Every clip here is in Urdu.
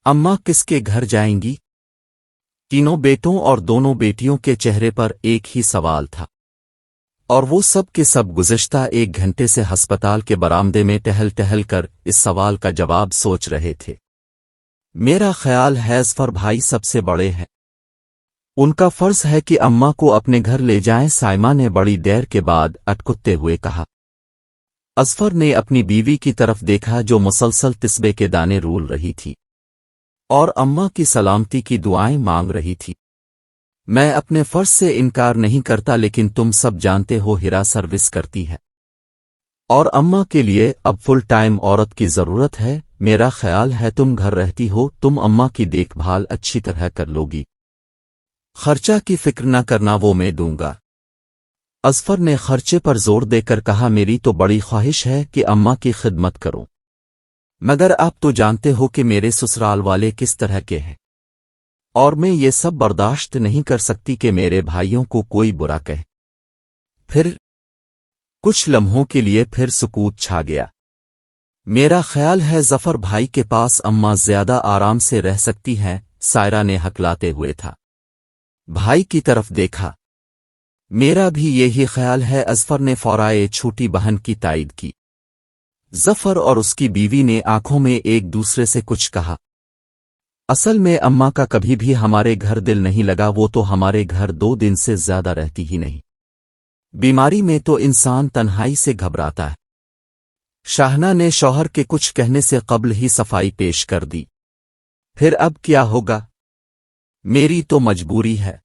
اماں کس کے گھر جائیں گی؟ تینوں بیٹوں اور دونوں بیٹیوں کے چہرے پر ایک ہی سوال تھا، اور وہ سب کے سب گزشتہ 1 گھنٹے سے ہسپتال کے برآمدے میں ٹہل ٹہل کر اس سوال کا جواب سوچ رہے تھے۔ میرا خیال ہے اظفر بھائی سب سے بڑے ہیں، ان کا فرض ہے کہ اماں کو اپنے گھر لے جائیں، سائمہ نے بڑی دیر کے بعد اٹکتے ہوئے کہا۔ اظفر نے اپنی بیوی کی طرف دیکھا جو مسلسل تسبے کے دانے رول رہی تھی اور اماں کی سلامتی کی دعائیں مانگ رہی تھی۔ میں اپنے فرض سے انکار نہیں کرتا، لیکن تم سب جانتے ہو ہیرا سروس کرتی ہے اور اماں کے لیے اب فل ٹائم عورت کی ضرورت ہے۔ میرا خیال ہے تم گھر رہتی ہو، تم اماں کی دیکھ بھال اچھی طرح کر لوگی، خرچہ کی فکر نہ کرنا، وہ میں دوں گا۔ اظفر نے خرچے پر زور دے کر کہا، میری تو بڑی خواہش ہے کہ اماں کی خدمت کروں، مگر آپ تو جانتے ہو کہ میرے سسرال والے کس طرح کے ہیں، اور میں یہ سب برداشت نہیں کر سکتی کہ میرے بھائیوں کو کوئی برا کہے۔ پھر کچھ لمحوں کے لیے پھر سکوت چھا گیا۔ میرا خیال ہے ظفر بھائی کے پاس اماں زیادہ آرام سے رہ سکتی ہیں، سائرہ نے ہکلاتے ہوئے تھا۔ بھائی کی طرف دیکھا۔ میرا بھی یہی خیال ہے، اظفر نے فورائے چھوٹی بہن کی تائید کی۔ ظفر اور اس کی بیوی نے آنکھوں میں ایک دوسرے سے کچھ کہا۔ اصل میں اماں کا کبھی بھی ہمارے گھر دل نہیں لگا، وہ تو ہمارے گھر 2 دن سے زیادہ رہتی ہی نہیں۔ بیماری میں تو انسان تنہائی سے گھبراتا ہے۔ شاہنہ نے شوہر کے کچھ کہنے سے قبل ہی صفائی پیش کر دی۔ پھر اب کیا ہوگا؟ میری تو مجبوری ہے،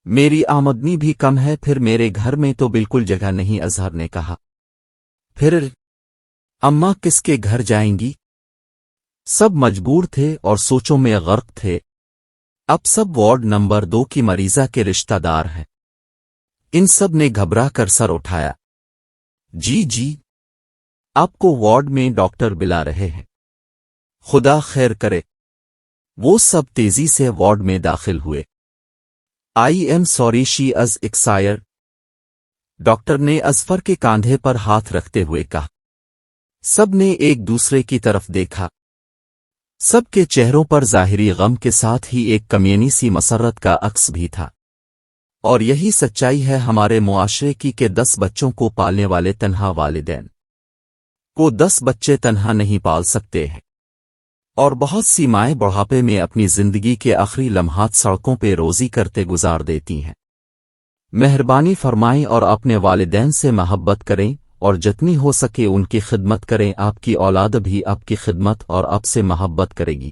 میری آمدنی بھی کم ہے، پھر میرے گھر میں تو بالکل جگہ نہیں، اظہر نے کہا۔ پھر اماں کس کے گھر جائیں گی؟ سب مجبور تھے اور سوچوں میں غرق تھے۔ اب سب وارڈ نمبر 2 کی مریضہ کے رشتہ دار ہیں۔ ان سب نے گھبرا کر سر اٹھایا۔ جی آپ کو وارڈ میں ڈاکٹر بلا رہے ہیں، خدا خیر کرے۔ وہ سب تیزی سے وارڈ میں داخل ہوئے۔ I am sorry she is expired, doctor نے اظفر کے کاندھے پر ہاتھ رکھتے ہوئے کہا۔ سب نے ایک دوسرے کی طرف دیکھا۔ سب کے چہروں پر ظاہری غم کے ساتھ ہی ایک کمینی سی مسرت کا عکس بھی تھا، اور یہی سچائی ہے ہمارے معاشرے کی کہ 10 بچوں کو پالنے والے تنہا والدین کو 10 بچے تنہا نہیں پال سکتے ہیں، اور بہت سی مائیں بڑھاپے میں اپنی زندگی کے آخری لمحات سڑکوں پہ روزی کرتے گزار دیتی ہیں۔ مہربانی فرمائیں اور اپنے والدین سے محبت کریں، اور جتنی ہو سکے ان کی خدمت کریں۔ آپ کی اولاد بھی آپ کی خدمت اور آپ سے محبت کرے گی۔